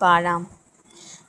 12।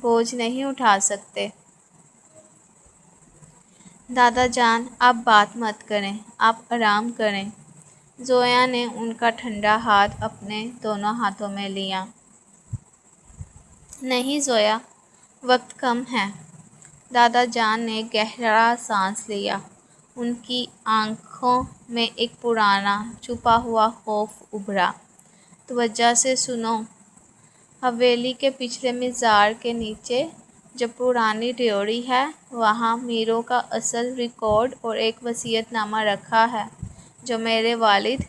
بوجھ نہیں اٹھا سکتے۔ دادا جان، آپ بات مت کریں، آپ آرام کریں۔ زویا نے ان کا ٹھنڈا ہاتھ اپنے دونوں ہاتھوں میں لیا۔ نہیں زویا، وقت کم ہے۔ دادا جان نے گہرا سانس لیا۔ ان کی آنکھوں میں ایک پرانا چھپا ہوا خوف ابھرا۔ توجہ سے سنو۔ حویلی کے پچھلے مزار کے نیچے جو پرانی ڈیوری ہے، وہاں میروں کا اصل ریکارڈ اور ایک وصیت نامہ رکھا ہے جو میرے والد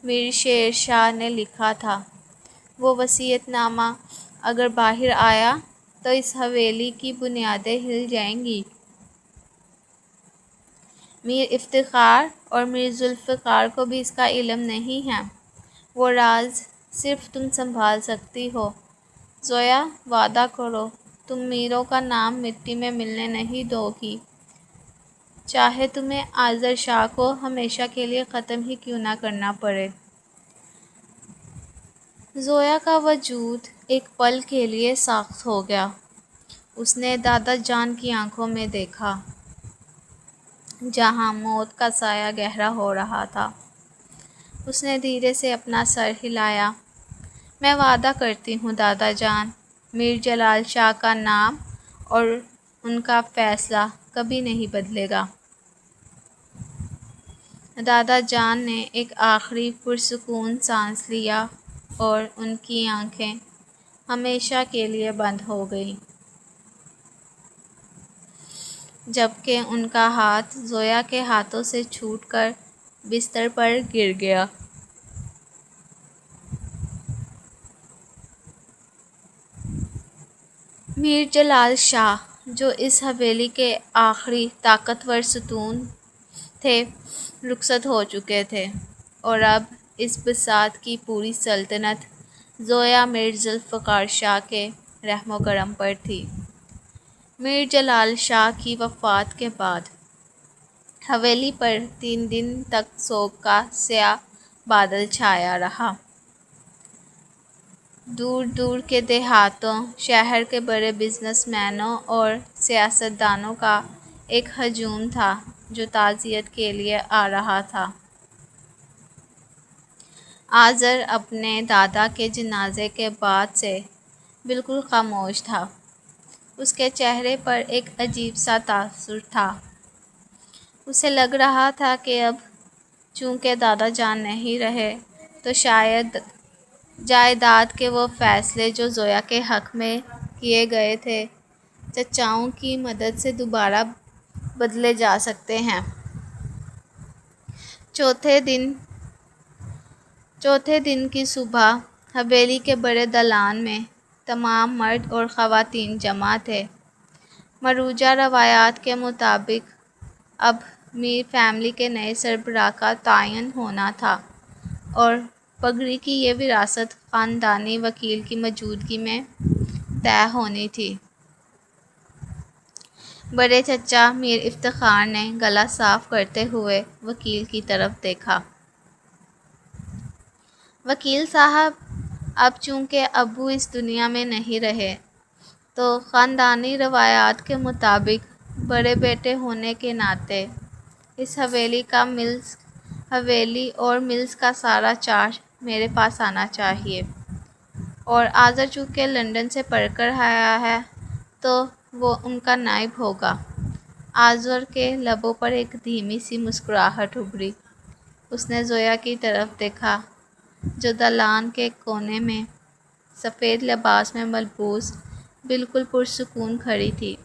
میر شیر شاہ نے لکھا تھا۔ وہ وصیت نامہ اگر باہر آیا تو اس حویلی کی بنیادیں ہل جائیں گی۔ میر افتخار اور میر ذوالفقار کو بھی اس کا علم نہیں ہے۔ وہ راز صرف تم سنبھال سکتی ہو۔ زویا، وعدہ کرو تم میروں کا نام مٹی میں ملنے نہیں دو گی، چاہے تمہیں آذر شاہ کو ہمیشہ کے لیے ختم ہی کیوں نہ کرنا پڑے۔ زویا کا وجود ایک پل کے لیے ساخت ہو گیا۔ اس نے دادا جان کی آنکھوں میں دیکھا، جہاں موت کا سایہ گہرا ہو رہا تھا۔ اس نے دھیرے سے اپنا سر ہلایا۔ میں وعدہ کرتی ہوں دادا جان، میر جلال شاہ کا نام اور ان کا فیصلہ کبھی نہیں بدلے گا۔ دادا جان نے ایک آخری پرسکون سانس لیا اور ان کی آنکھیں ہمیشہ کے لیے بند ہو گئیں، جبکہ ان کا ہاتھ زویا کے ہاتھوں سے چھوٹ کر بستر پر گر گیا۔ میر جلال شاہ، جو اس حویلی کے آخری طاقتور ستون تھے، رخصت ہو چکے تھے، اور اب اس بساط کی پوری سلطنت زویا میر ذوالفقار شاہ کے رحم و کرم پر تھی۔ میر جلال شاہ کی وفات کے بعد حویلی پر 3 دن تک سوگ کا سیاہ بادل چھایا رہا۔ دور دور کے دیہاتوں، شہر کے بڑے بزنس مینوں اور سیاستدانوں کا ایک ہجوم تھا جو تعزیت کے لیے آ رہا تھا۔ آذر اپنے دادا کے جنازے کے بعد سے بالکل خاموش تھا۔ اس کے چہرے پر ایک عجیب سا تاثر تھا۔ اسے لگ رہا تھا کہ اب چونکہ دادا جان نہیں رہے تو شاید جائیداد کے وہ فیصلے جو زویا کے حق میں کیے گئے تھے، چچاؤں کی مدد سے دوبارہ بدلے جا سکتے ہیں۔ چوتھے دن کی صبح حویلی کے بڑے دالان میں تمام مرد اور خواتین جمع تھے۔ مروجہ روایات کے مطابق اب میر فیملی کے نئے سربراہ کا تعین ہونا تھا اور پگڑی کی یہ وراثت خاندانی وکیل کی موجودگی میں طے ہونی تھی۔ بڑے چچا میر افتخار نے گلا صاف کرتے ہوئے وکیل کی طرف دیکھا۔ وکیل صاحب، اب چونکہ ابو اس دنیا میں نہیں رہے تو خاندانی روایات کے مطابق بڑے بیٹے ہونے کے ناطے اس حویلی اور ملز کا سارا چارج میرے پاس آنا چاہیے، اور آذر چونکہ لندن سے پڑھ کر آیا ہے تو وہ ان کا نائب ہوگا۔ آذر کے لبوں پر ایک دھیمی سی مسکراہٹ ابھری۔ اس نے زویا کی طرف دیکھا جو دالان کے کونے میں سفید لباس میں ملبوس بالکل پرسکون کھڑی تھی۔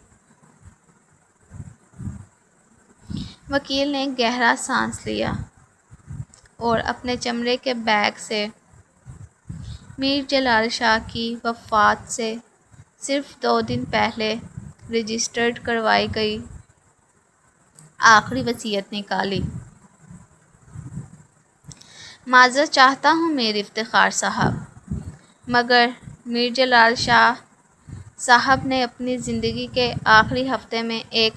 وکیل نے گہرا سانس لیا اور اپنے چمڑے کے بیگ سے میر جلال شاہ کی وفات سے صرف 2 دن پہلے رجسٹرڈ کروائی گئی آخری وصیت نکالی۔ معذرت چاہتا ہوں میر افتخار صاحب، مگر میر جلال شاہ صاحب نے اپنی زندگی کے آخری ہفتے میں ایک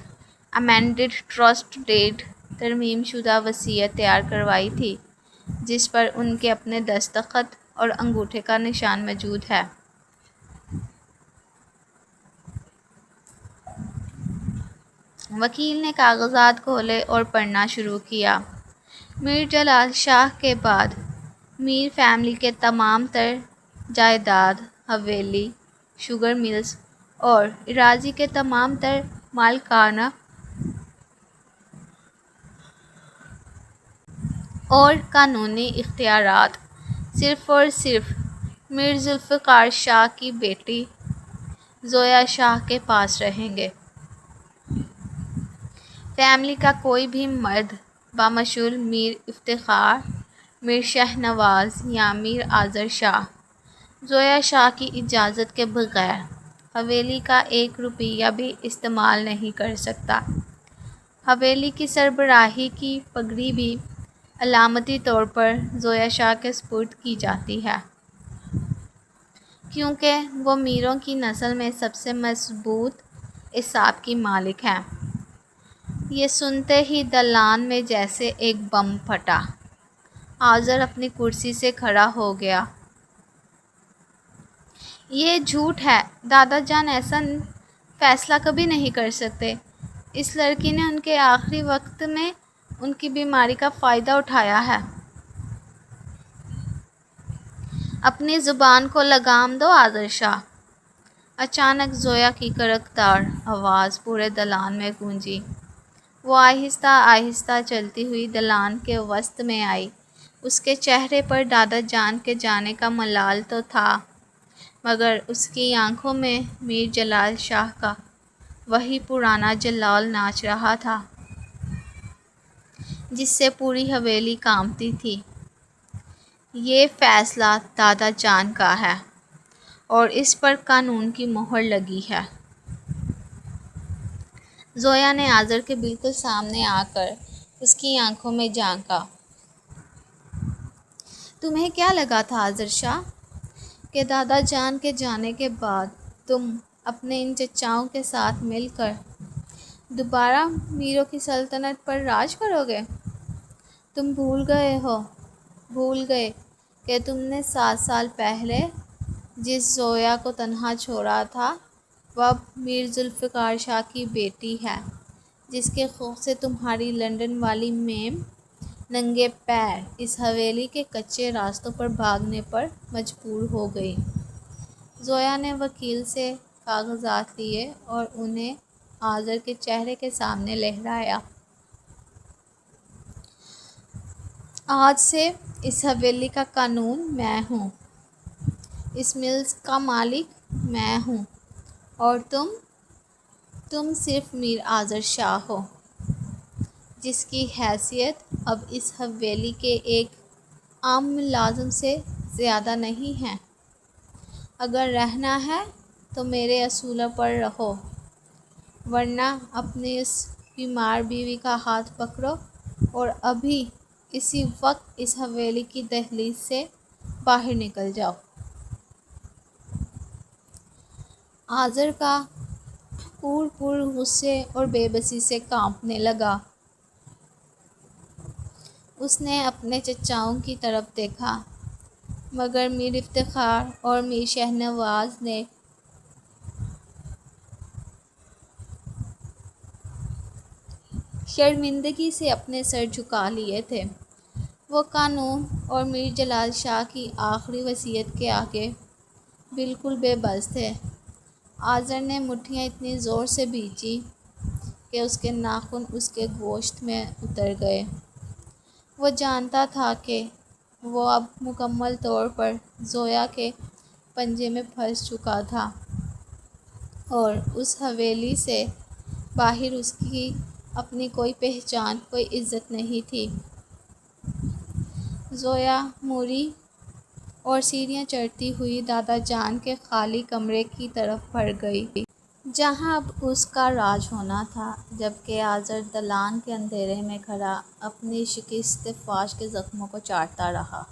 امینڈڈ ٹرسٹ ڈیڈ ترمیم شدہ وصیت تیار کروائی تھی جس پر ان کے اپنے دستخط اور انگوٹھے کا نشان موجود ہے۔ وکیل نے کاغذات کھولے اور پڑھنا شروع کیا۔ میر جلال شاہ کے بعد میر فیملی کے تمام تر جائیداد، حویلی، شوگر ملز اور اراضی کے تمام تر مالکانہ اور قانونی اختیارات صرف اور صرف میر ذوالفقار شاہ کی بیٹی زویا شاہ کے پاس رہیں گے۔ فیملی کا کوئی بھی مرد بامثل میر افتخار، میر شہنواز یا میر آذر شاہ زویا شاہ کی اجازت کے بغیر حویلی کا 1 روپیہ بھی استعمال نہیں کر سکتا۔ حویلی کی سربراہی کی پگڑی بھی علامتی طور پر زویا شاہ کے سپرد کی جاتی ہے، کیونکہ وہ میروں کی نسل میں سب سے مضبوط اعصاب کی مالک ہیں۔ یہ سنتے ہی دالان میں جیسے ایک بم پھٹا۔ آذر اپنی کرسی سے کھڑا ہو گیا۔ یہ جھوٹ ہے، دادا جان ایسا فیصلہ کبھی نہیں کر سکتے۔ اس لڑکی نے ان کے آخری وقت میں ان کی بیماری کا فائدہ اٹھایا ہے۔ اپنی زبان کو لگام دو آذر شاہ۔ اچانک زویا کی کڑکدار آواز پورے دالان میں گونجی۔ وہ آہستہ آہستہ چلتی ہوئی دالان کے وسط میں آئی۔ اس کے چہرے پر دادا جان کے جانے کا ملال تو تھا، مگر اس کی آنکھوں میں میر جلال شاہ کا وہی پرانا جلال ناچ رہا تھا جس سے پوری حویلی کانپتی تھی۔ یہ فیصلہ دادا جان کا ہے اور اس پر قانون کی مہر لگی ہے۔ زویا نے آذر کے بالکل سامنے آ کر اس کی آنکھوں میں جھانکا۔ تمہیں کیا لگا تھا آذر شاہ کہ دادا جان کے جانے کے بعد تم اپنے ان چچاؤں کے ساتھ مل کر دوبارہ میروں کی سلطنت پر راج کرو گے؟ تم بھول گئے کہ تم نے 7 سال پہلے جس زویا کو تنہا چھوڑا تھا وہ اب میر ذوالفقار شاہ کی بیٹی ہے، جس کے خوف سے تمہاری لندن والی میم ننگے پیر اس حویلی کے کچے راستوں پر بھاگنے پر مجبور ہو گئی۔ زویا نے وکیل سے کاغذات لیے اور انہیں آذر کے چہرے کے سامنے لہرایا۔ آج سے اس حویلی کا قانون میں ہوں، اس ملز کا مالک میں ہوں اور تم صرف میر آذر شاہ ہو، جس کی حیثیت اب اس حویلی کے ایک عام ملازم سے زیادہ نہیں ہے۔ اگر رہنا ہے تو میرے اصولوں پر رہو، ورنہ اپنی اس بیمار بیوی کا ہاتھ پکڑو اور ابھی اسی وقت اس حویلی کی دہلیز سے باہر نکل جاؤ۔ آذر کا پور غصے اور بے بسی سے کانپنے لگا۔ اس نے اپنے چچاؤں کی طرف دیکھا، مگر میر افتخار اور میر شہنواز نے شرمندگی سے اپنے سر جھکا لیے تھے۔ وہ قانون اور میر جلال شاہ کی آخری وصیت کے آگے بالکل بے بس تھے۔ آذر نے مٹھیاں اتنی زور سے بھینچی کہ اس کے ناخن اس کے گوشت میں اتر گئے۔ وہ جانتا تھا کہ وہ اب مکمل طور پر زویا کے پنجے میں پھنس چکا تھا اور اس حویلی سے باہر اس کی اپنی کوئی پہچان، کوئی عزت نہیں تھی۔ زویا موری اور سیڑھیاں چڑھتی ہوئی دادا جان کے خالی کمرے کی طرف بڑھ گئی، جہاں اب اس کا راج ہونا تھا، جبکہ آذر دالان کے اندھیرے میں کھڑا اپنی شکست فاش کے زخموں کو چاٹتا رہا۔